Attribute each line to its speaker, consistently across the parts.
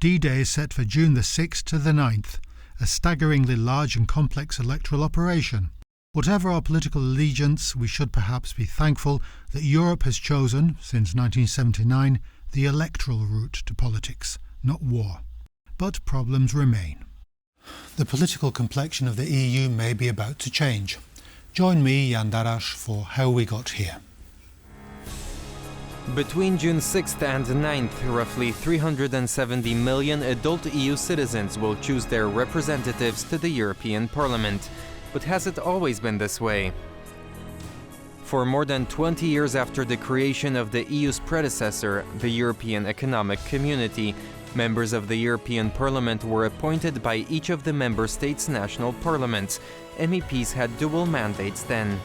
Speaker 1: D-Day is set for June the 6th to the 9th, a staggeringly large and complex electoral operation. Whatever our political allegiance, we should perhaps be thankful that Europe has chosen, since 1979, the electoral route to politics, not war. But problems remain. The political complexion of the EU may be about to change. Join me, Jan Darasz, for How We Got Here.
Speaker 2: Between June 6th and 9th, roughly 370 million adult EU citizens will choose their representatives to the European Parliament. But has it always been this way? For more than 20 years after the creation of the EU's predecessor, the European Economic Community, members of the European Parliament were appointed by each of the member states' national parliaments. MEPs had dual mandates then.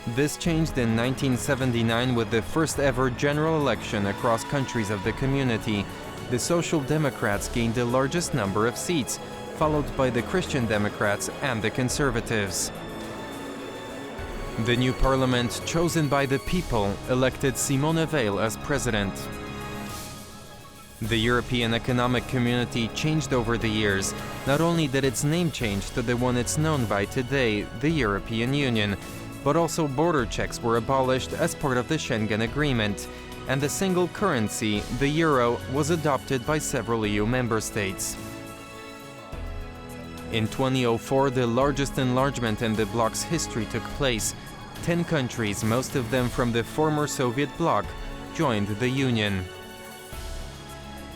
Speaker 2: This changed in 1979 with the first ever general election across countries of the community. The Social Democrats gained the largest number of seats, followed by the Christian Democrats and the Conservatives. The new parliament, chosen by the people, elected Simone Veil as president. The European Economic Community changed over the years. Not only did its name change to the one it's known by today, the European Union, but also border checks were abolished as part of the Schengen Agreement, and the single currency, the euro, was adopted by several EU member states. In 2004, the largest enlargement in the bloc's history took place. 10 countries, most of them from the former Soviet bloc, joined the Union.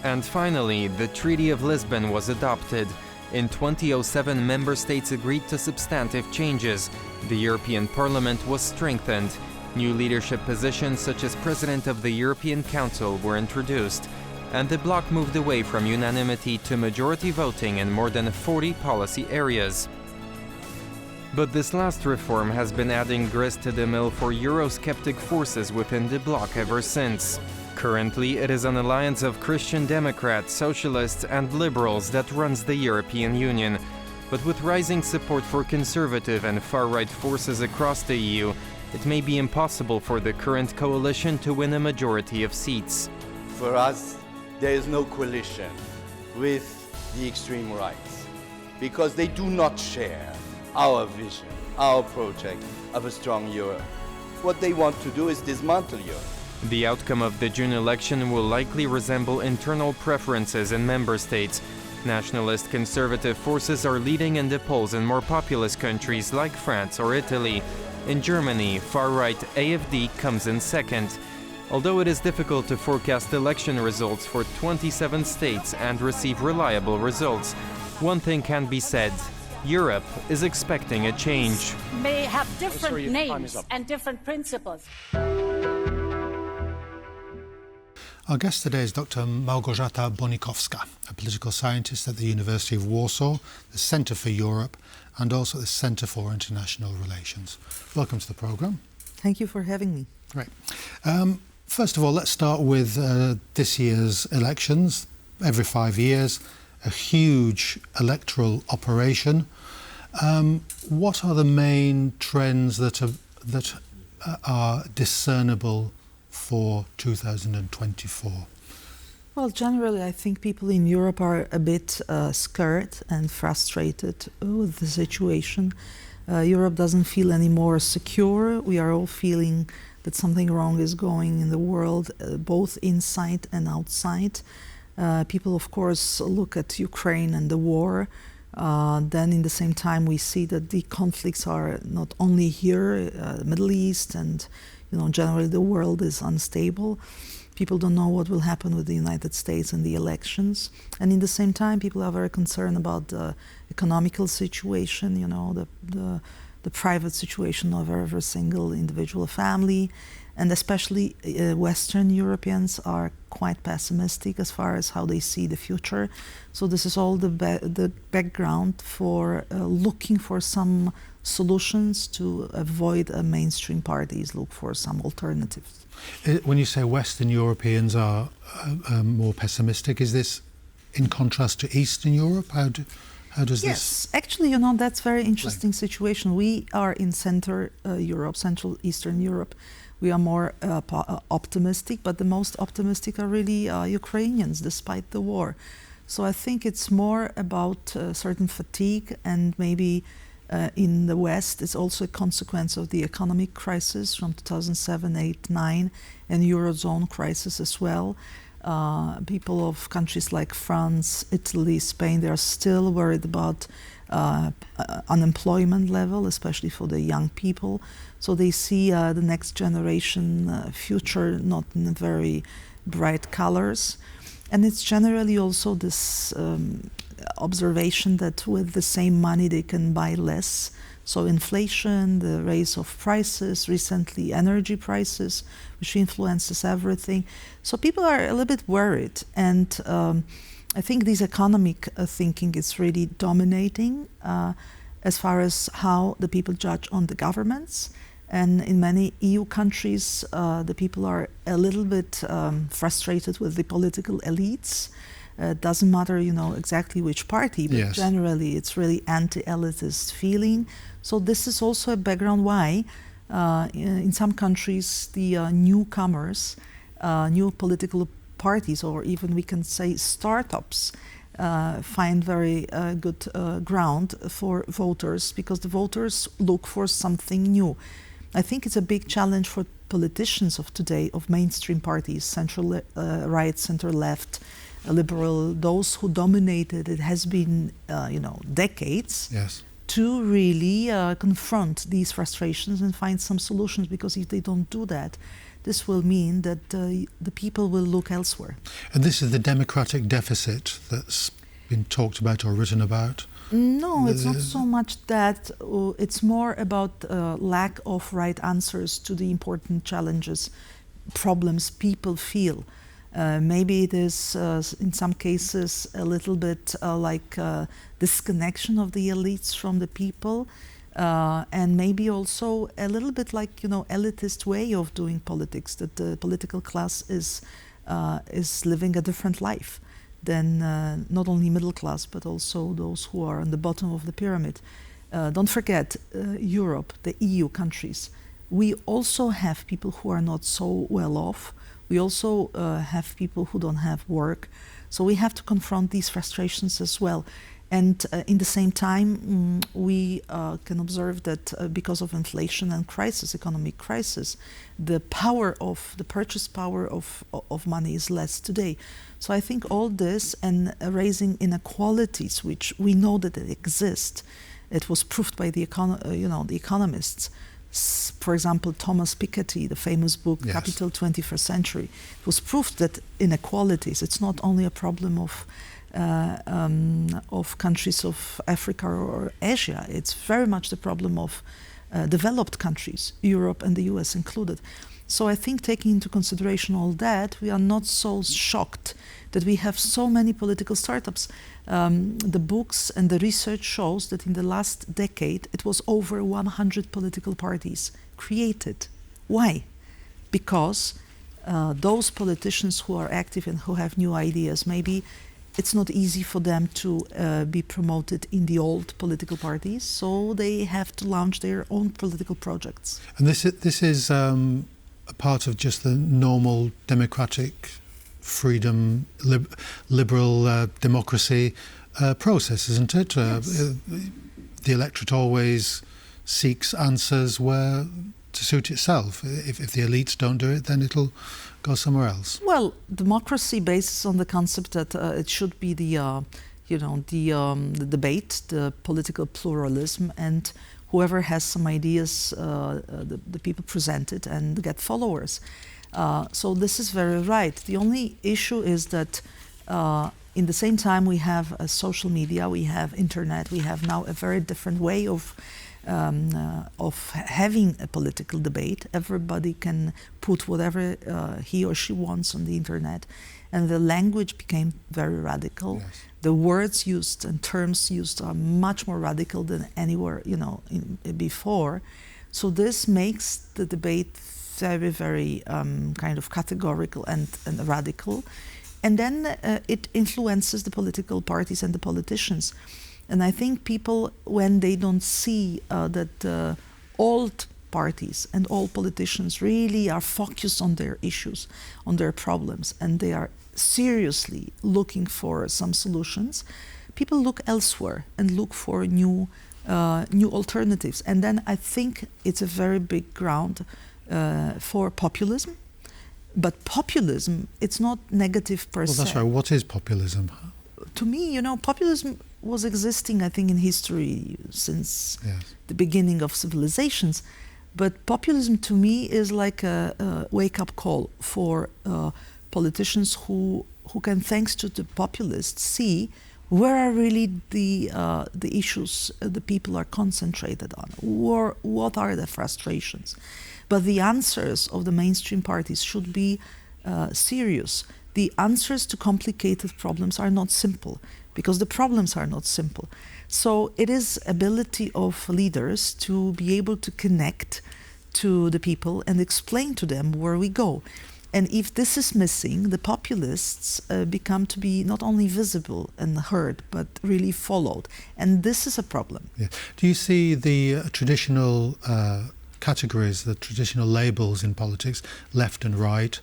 Speaker 2: And finally, the Treaty of Lisbon was adopted. In 2007, member states agreed to substantive changes. The European Parliament was strengthened. New leadership positions such as President of the European Council were introduced. And the bloc moved away from unanimity to majority voting in more than 40 policy areas. But this last reform has been adding grist to the mill for Eurosceptic forces within the bloc ever since. Currently, it is an alliance of Christian Democrats, Socialists and Liberals that runs the European Union. But with rising support for conservative and far-right forces across the EU, it may be impossible for the current coalition to win a majority of seats.
Speaker 3: For us, there is no coalition with the extreme rights, because they do not share our vision, our project of a strong Europe. What they want to do is dismantle Europe.
Speaker 2: The outcome of the June election will likely resemble internal preferences in member states. Nationalist-conservative forces are leading in the polls in more populous countries like France or Italy. In Germany, far-right AfD comes in second. Although it is difficult to forecast election results for 27 states and receive reliable results, one thing can be said: Europe is expecting a change.
Speaker 4: May have different names and different principles.
Speaker 1: Our guest today is Dr. Małgorzata Bonikowska, a political scientist at the University of Warsaw, the Centre for Europe, and also the Centre for International Relations. Welcome to the programme.
Speaker 5: Thank you for having me.
Speaker 1: Great. First of all, let's start with this year's elections. Every 5 years, a huge electoral operation. What are the main trends that are discernible for 2024?
Speaker 5: Well, generally, I think people in Europe are a bit scared and frustrated with the situation. Europe doesn't feel any more secure. We are all feeling that something wrong is going in the world, both inside and outside. People, of course, look at Ukraine and the war. Then, in the same time, we see that the conflicts are not only here, Middle East, and generally the world is unstable. People don't know what will happen with the United States and the elections. And in the same time, people are very concerned about the economical situation, the private situation of every single individual family. And especially Western Europeans are quite pessimistic as far as how they see the future. So this is all the background for looking for some solutions to avoid mainstream parties, look for some alternatives.
Speaker 1: When you say Western Europeans are more pessimistic, is this in contrast to Eastern Europe? How does this?
Speaker 5: Yes, actually, that's very interesting situation. We are in Central Eastern Europe. we are more optimistic, but the most optimistic are really Ukrainians, despite the war. So I think it's more about certain fatigue, and maybe in the West it's also a consequence of the economic crisis from 2007, 8, 9, and Eurozone crisis as well. People of countries like France, Italy, Spain, they are still worried about unemployment level, especially for the young people. So they see the next generation future not in very bright colors. And it's generally also this observation that with the same money they can buy less. So inflation, the rise of prices, recently energy prices, which influences everything. So people are a little bit worried, and I think this economic thinking is really dominating as far as how the people judge on the governments. And in many EU countries, the people are a little bit frustrated with the political elites. Doesn't matter, exactly which party, but
Speaker 1: yes,
Speaker 5: generally it's really anti-elitist feeling. So this is also a background why in some countries the newcomers, new political parties, or even we can say startups, find very good ground for voters, because the voters look for something new. I think it's a big challenge for politicians of today, of mainstream parties, central right, center left, liberal, those who dominated, it has been, decades,
Speaker 1: yes,
Speaker 5: to really confront these frustrations and find some solutions, because if they don't do that, this will mean that the people will look elsewhere.
Speaker 1: And this is the democratic deficit that's been talked about or written about?
Speaker 5: No, it's not so much that. It's more about lack of right answers to the important challenges, problems people feel. Maybe it is, in some cases, a little bit like disconnection of the elites from the people, and maybe also a little bit like, elitist way of doing politics, that the political class is living a different life than not only middle class, but also those who are on the bottom of the pyramid. Don't forget, Europe, the EU countries, we also have people who are not so well off. We also have people who don't have work. So we have to confront these frustrations as well. And in the same time, we can observe that because of inflation and crisis, economic crisis, the purchase power of money is less today. So I think all this and raising inequalities, which we know that they exist, it was proved by the economists. For example, Thomas Piketty, the famous book,
Speaker 1: yes,
Speaker 5: Capital 21st Century, it was proved that inequalities, it's not only a problem of countries of Africa or Asia, it's very much the problem of developed countries, Europe and the US included. So I think taking into consideration all that, we are not so shocked that we have so many political startups. The books and the research shows that in the last decade, it was over 100 political parties created. Why? Because those politicians who are active and who have new ideas, maybe it's not easy for them to be promoted in the old political parties, so they have to launch their own political projects.
Speaker 1: And this is a part of just the normal democratic freedom, liberal democracy process, isn't it?
Speaker 5: Yes.
Speaker 1: The electorate always seeks answers where to suit itself. If the elites don't do it, then it'll go somewhere else.
Speaker 5: Well, democracy bases on the concept that it should be the debate, the political pluralism, and whoever has some ideas, the people present it and get followers. So this is very right. The only issue is that in the same time we have social media, we have internet, we have now a very different way of having a political debate. Everybody can put whatever he or she wants on the internet, and the language became very radical.
Speaker 1: Yes.
Speaker 5: The words used and terms used are much more radical than anywhere before. So this makes the debate very, very kind of categorical and radical. And then it influences the political parties and the politicians. And I think people, when they don't see that old parties and all politicians really are focused on their issues, on their problems, and they are seriously looking for some solutions, people look elsewhere and look for new alternatives. And then I think it's a very big ground for populism. But populism, it's not negative per se.
Speaker 1: Well, that's right. What is populism?
Speaker 5: To me, populism was existing, I think, in history since the beginning of civilizations. But populism, to me, is like a wake-up call for politicians who can, thanks to the populists, see where are really the issues the people are concentrated on, or what are the frustrations. But the answers of the mainstream parties should be serious. The answers to complicated problems are not simple, because the problems are not simple. So it is ability of leaders to be able to connect to the people and explain to them where we go. And if this is missing, the populists become to be not only visible and heard, but really followed. And this is a problem.
Speaker 1: Yeah. Do you see the traditional categories, the traditional labels in politics, left and right,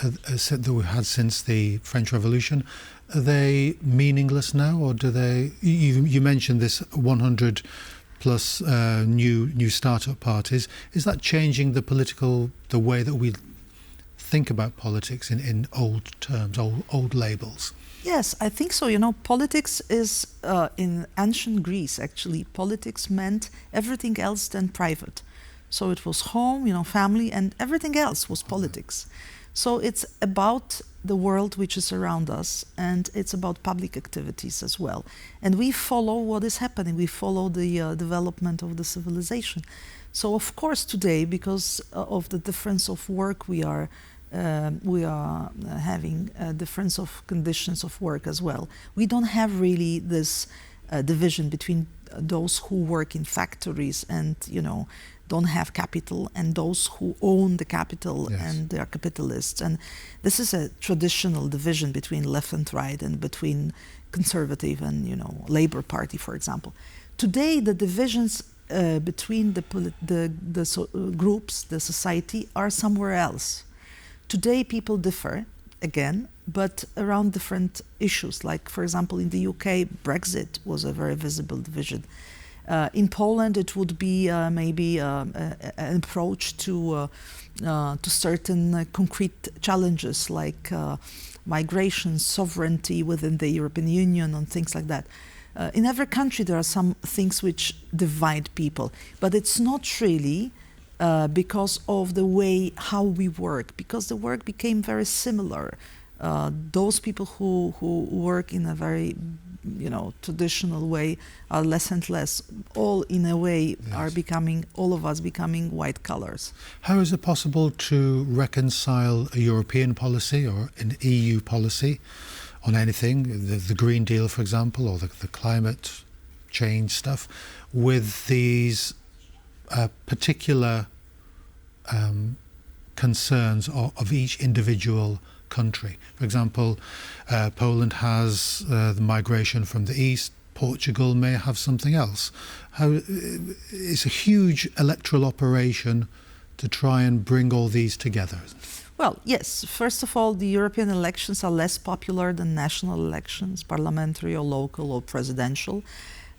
Speaker 1: that we've had since the French Revolution, are they meaningless now, or do they? You mentioned this 100 plus new startup parties. Is that changing the way that we think about politics in old terms, old labels?
Speaker 5: Yes, I think so. Politics is, in ancient Greece, actually, politics meant everything else than private. So it was home, family, and everything else was politics. So it's about the world which is around us, and it's about public activities as well. And we follow what is happening. We follow the development of the civilization. So of course today, because of the difference of work we are having a difference of conditions of work as well. We don't have really this division between those who work in factories and, don't have capital, and those who own the capital and they are capitalists. And this is a traditional division between left and right, and between conservative and, Labour Party, for example. Today, the divisions between the groups, the society, are somewhere else. Today, people differ, again, but around different issues. Like, for example, in the UK, Brexit was a very visible division. In Poland, it would be maybe an approach to certain concrete challenges like migration, sovereignty within the European Union, and things like that. In every country, there are some things which divide people, but it's not really because of the way how we work, because the work became very similar. Those people who work in a very traditional way are less and less. All in a way are becoming, all of us becoming white collars.
Speaker 1: How is it possible to reconcile a European policy or an EU policy on anything, the Green Deal, for example, or the climate change stuff, with these particular concerns of each individual country? For example, Poland has the migration from the east. Portugal may have something else. It's a huge electoral operation to try and bring all these together.
Speaker 5: Well, yes. First of all, the European elections are less popular than national elections, parliamentary or local or presidential.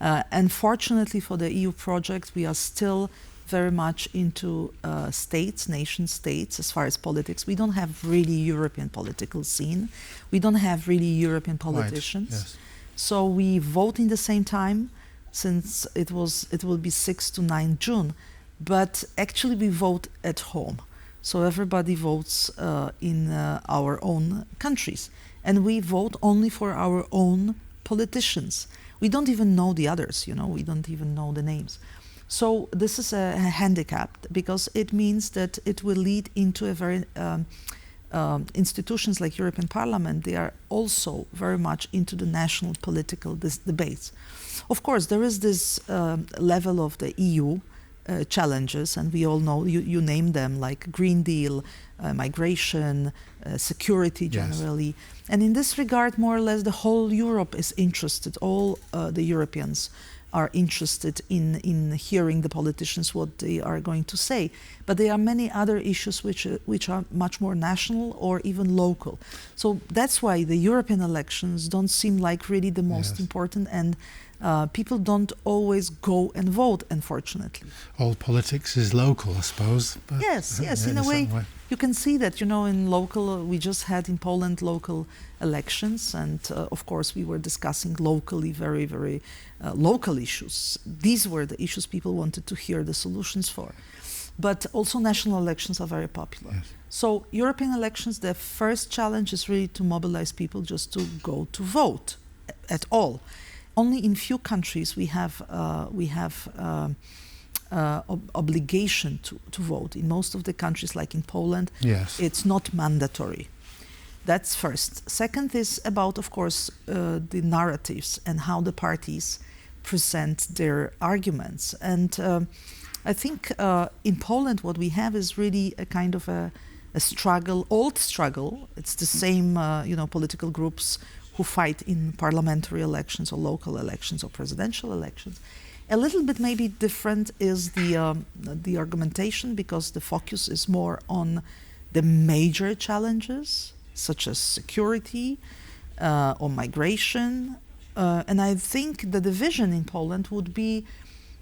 Speaker 5: And fortunately for the EU project, we are still very much into states, nation states, as far as politics. We don't have really European political scene. We don't have really European politicians.
Speaker 1: Right. Yes.
Speaker 5: So we vote in the same time, since it will be 6 to 9 June. But actually we vote at home. So everybody votes in our own countries. And we vote only for our own politicians. We don't even know the others, we don't even know the names. So this is a handicap, because it means that it will lead into a very institutions like European Parliament. They are also very much into the national political debates. Of course, there is this level of the EU challenges, and we all know, you name them, like Green Deal, migration, security generally. Yes. And in this regard, more or less, the whole Europe is interested, all the Europeans are interested in hearing the politicians what they are going to say. But there are many other issues which are much more national or even local. So that's why the European elections don't seem like really the most important, and people don't always go and vote, unfortunately.
Speaker 1: All politics is local, I suppose. But
Speaker 5: yes, in a way. You can see that, in local, we just had in Poland local elections, and of course we were discussing locally very, very local issues. These were the issues people wanted to hear the solutions for. But also national elections are very popular.
Speaker 1: Yes.
Speaker 5: So European elections, the first challenge is really to mobilize people just to go to vote at all. Only in few countries we have obligation to vote. In most of the countries, like in Poland, it's not mandatory. That's first. Second is about, of course, the narratives and how the parties present their arguments. And I think in Poland what we have is really a kind of a struggle, old struggle. It's the same, political groups who fight in parliamentary elections or local elections or presidential elections. A little bit maybe different is the argumentation, because the focus is more on the major challenges, such as security or migration. And I think the division in Poland would be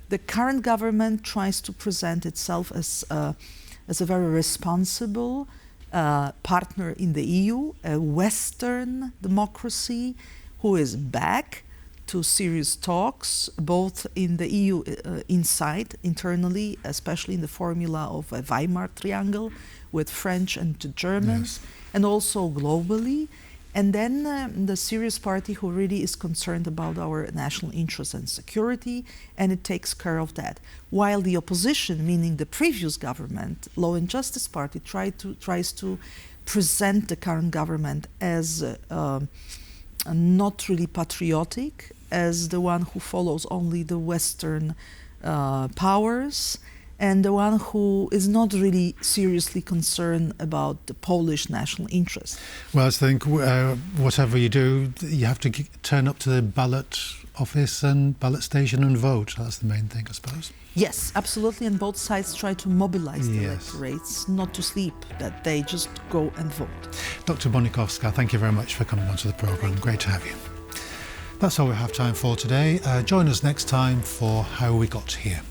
Speaker 5: the current government tries to present itself as a very responsible partner in the EU, a Western democracy who is back to serious talks, both in the EU inside, internally, especially in the formula of a Weimar Triangle with French and the Germans, and also globally. And then the serious party who really is concerned about our national interests and security, and it takes care of that. While the opposition, meaning the previous government, Law and Justice Party, tries to present the current government as not really patriotic, as the one who follows only the Western powers, and the one who is not really seriously concerned about the Polish national interest.
Speaker 1: Well, I think whatever you do, you have to turn up to the ballot office and ballot station and vote. That's the main thing, I suppose.
Speaker 5: Yes, absolutely, and both sides try to mobilize the electorates not to sleep, that they just go and vote.
Speaker 1: Dr. Bonikowska, thank you very much for coming onto the programme. Great to have you. That's all we have time for today. Join us next time for How We Got Here.